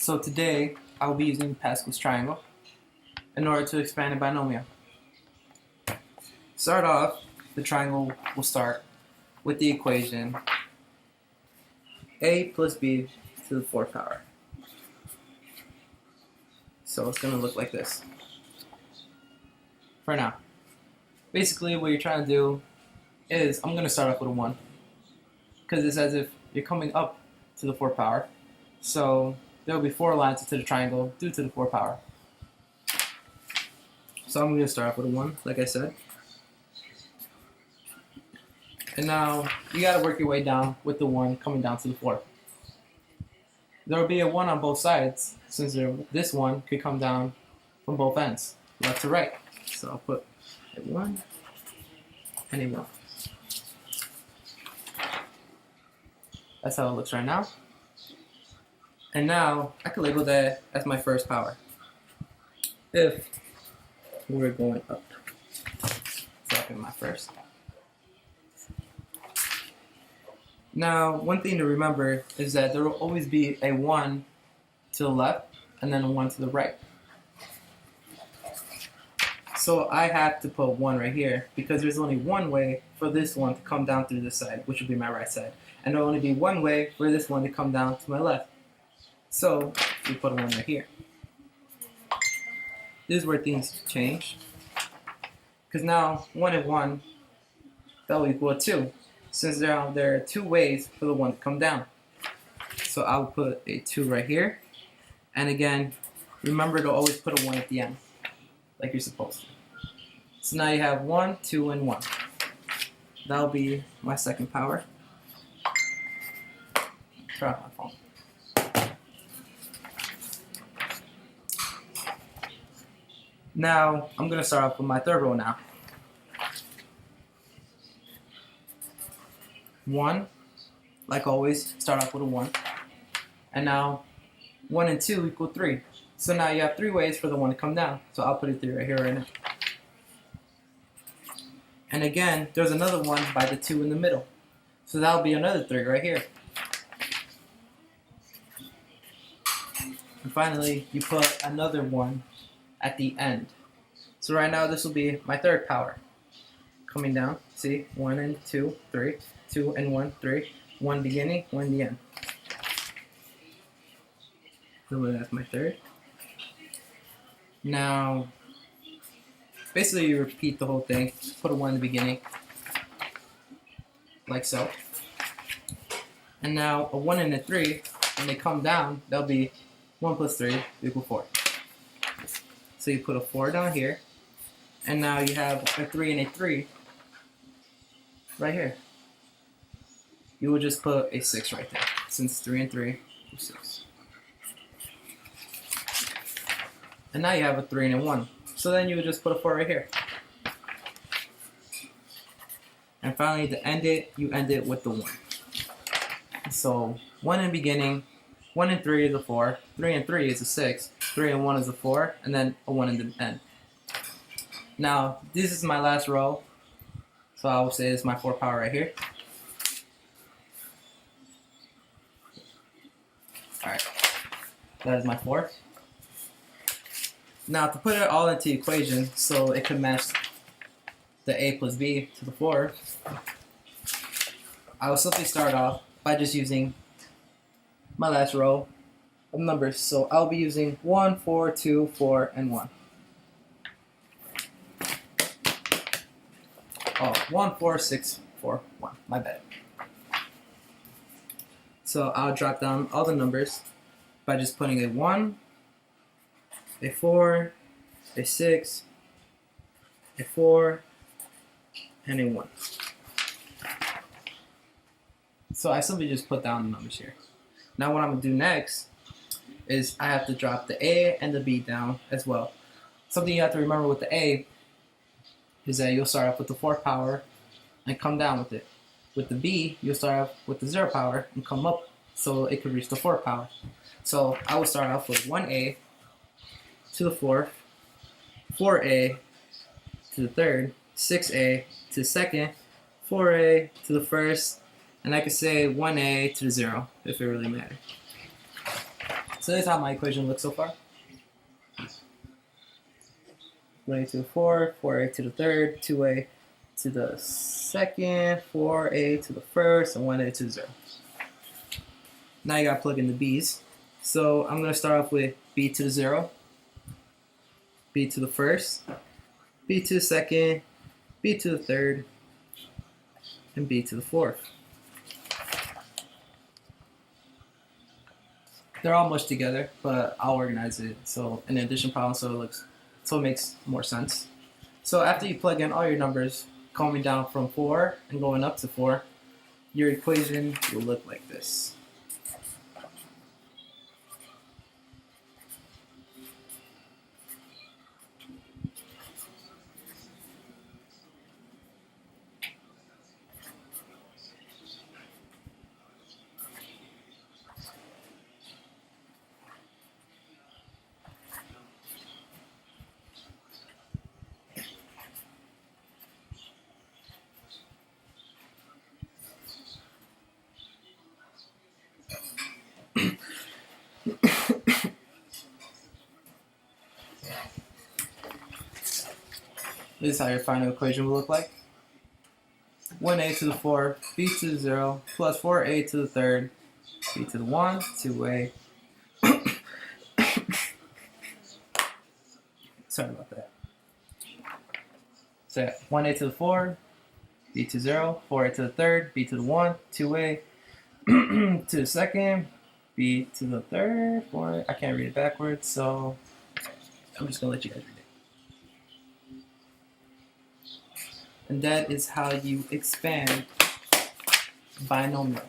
So today I'll be using Pascal's triangle in order to expand a binomial. Start off, the triangle will start with the equation a plus b to the fourth power. So it's going to look like this for now. Basically what you're trying to do is, I'm going to start off with a 1 because it's as if you're coming up to the fourth power. So there will be 4 lines into the triangle due to the fourth power. So I'm going to start off with a 1, like I said. And now you got to work your way down with the 1 coming down to the 4. There will be a 1 on both sides, since this 1 could come down from both ends, left to right. So I'll put a 1 and a 1. That's how it looks right now. And now I can label that as my first power if we're going up. So I'll put my first. Now, one thing to remember is that there will always be a 1 to the left and then a 1 to the right. So I have to put 1 right here because there's only one way for this 1 to come down through this side, which would be my right side. And there will only be one way for this 1 to come down to my left. So we put a 1 right here. This is where things change. Because now 1 and 1, that will equal 2. Since there are 2 ways for the 1 to come down. So I'll put a 2 right here. And again, remember to always put a 1 at the end, like you're supposed to. So now you have 1, 2, and 1. That'll be my second power. Turn off my phone. Now, I'm going to start off with my third row now. 1, like always, start off with a 1. And now 1 and 2 equal 3. So now you have 3 ways for the 1 to come down. So I'll put a 3 right here right now. And again, there's another 1 by the 2 in the middle. So that'll be another 3 right here. And finally, you put another 1 at the end. So right now this will be my third power. Coming down, see, 1 and 2, 3, 2 and 1, 3, 1 beginning, 1 the end. So that's my third. Now, basically you repeat the whole thing. Put a 1 in the beginning, like so. And now a 1 and a 3, when they come down, they'll be 1 plus 3 equal 4. So you put a 4 down here, and now you have a 3 and a 3 right here. You will just put a 6 right there, since 3 and 3 are 6. And now you have a 3 and a 1. So then you would just put a 4 right here. And finally, to end it, you end it with the 1. So 1 in the beginning, 1 and 3 is a 4, 3 and 3 is a 6, 3 and 1 is a 4, and then a 1 in the end. Now, this is my last row. So I will say it's my 4 power right here. Alright, that is my 4. Now to put it all into the equation so it can match the a plus b to the 4, I will simply start off by just using my last row of numbers. So I'll be using 1, 4, 2, 4, and 1. Oh, 1, 4, 6, 4, 1. My bad. So I'll drop down all the numbers by just putting a 1, a 4, a 6, a 4, and a 1. So I simply just put down the numbers here. Now what I'm going to do next is I have to drop the A and the B down as well. Something you have to remember with the A is that you'll start off with the 4th power and come down with it. With the B, you'll start off with the 0 power and come up so it could reach the 4th power. So I will start off with 1A to the 4th, 4A to the 3rd, 6A to the 2nd, 4A to the 1st, and I could say 1A to the 0 if it really matters. So this is how my equation looks so far. 1a to the 4, 4a to the third, 2a to the second, 4a to the first, and 1a to the 0. Now you gotta plug in the b's. So I'm gonna start off with b to the 0, b to the first, b to the second, b to the third, and b to the fourth. They're all mushed together, but I'll organize it so in the addition problem so it makes more sense. So after you plug in all your numbers coming down from 4 and going up to 4, your equation will look like this. This is how your final equation will look like. 1a to the 4, b to the 0, plus 4a to the third, b to the 1, 2a. Sorry about that. So 1a to the 4, b to 0, 4a to the third, b to the 1, 2a to the second, b to the third, 4. I can't read it backwards, so I'm just going to let you guys read it. And that is how you expand binomial.